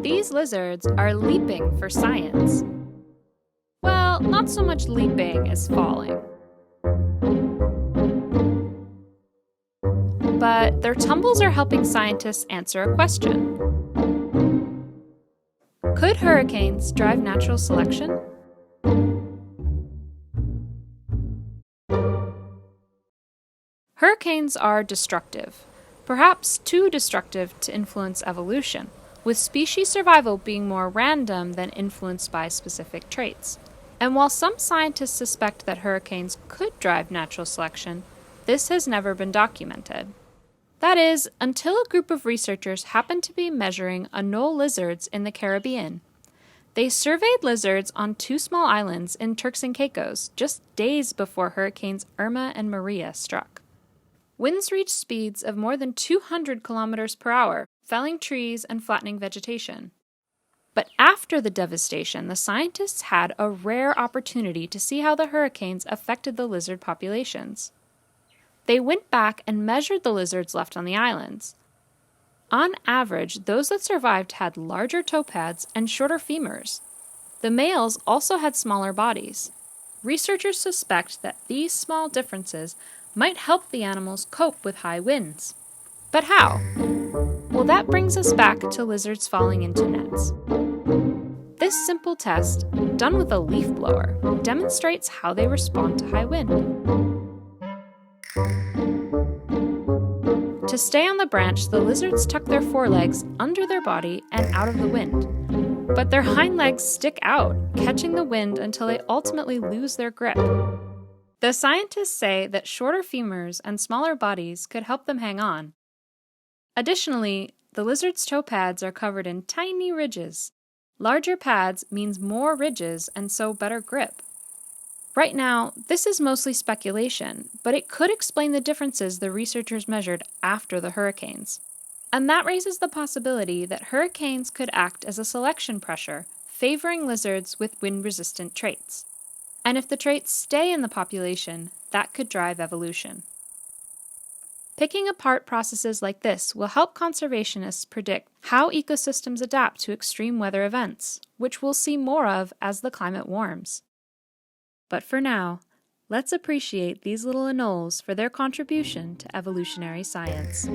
These lizards are leaping for science. Well, not so much leaping as falling. But their tumbles are helping scientists answer a question. Could hurricanes drive natural selection? Hurricanes are destructive, perhaps too destructive to influence evolution, with species survival being more random than influenced by specific traits. And while some scientists suspect that hurricanes could drive natural selection, this has never been documented. That is, until a group of researchers happened to be measuring anole lizards in the Caribbean. They surveyed lizards on two small islands in Turks and Caicos just days before Hurricanes Irma and Maria struck. Winds reached speeds of more than 200 kilometers per hour, felling trees and flattening vegetation. But after the devastation, the scientists had a rare opportunity to see how the hurricanes affected the lizard populations. They went back and measured the lizards left on the islands. On average, those that survived had larger toe pads and shorter femurs. The males also had smaller bodies. Researchers suspect that these small differences might help the animals cope with high winds. But how? Well, that brings us back to lizards falling into nets. This simple test, done with a leaf blower, demonstrates how they respond to high wind. To stay on the branch, the lizards tuck their forelegs under their body and out of the wind. But their hind legs stick out, catching the wind until they ultimately lose their grip. The scientists say that shorter femurs and smaller bodies could help them hang on. Additionally, the lizard's toe pads are covered in tiny ridges. Larger pads means more ridges and so better grip. Right now, this is mostly speculation, but it could explain the differences the researchers measured after the hurricanes. And that raises the possibility that hurricanes could act as a selection pressure, favoring lizards with wind-resistant traits. And if the traits stay in the population, that could drive evolution. Picking apart processes like this will help conservationists predict how ecosystems adapt to extreme weather events, which we'll see more of as the climate warms. But for now, let's appreciate these little anoles for their contribution to evolutionary science.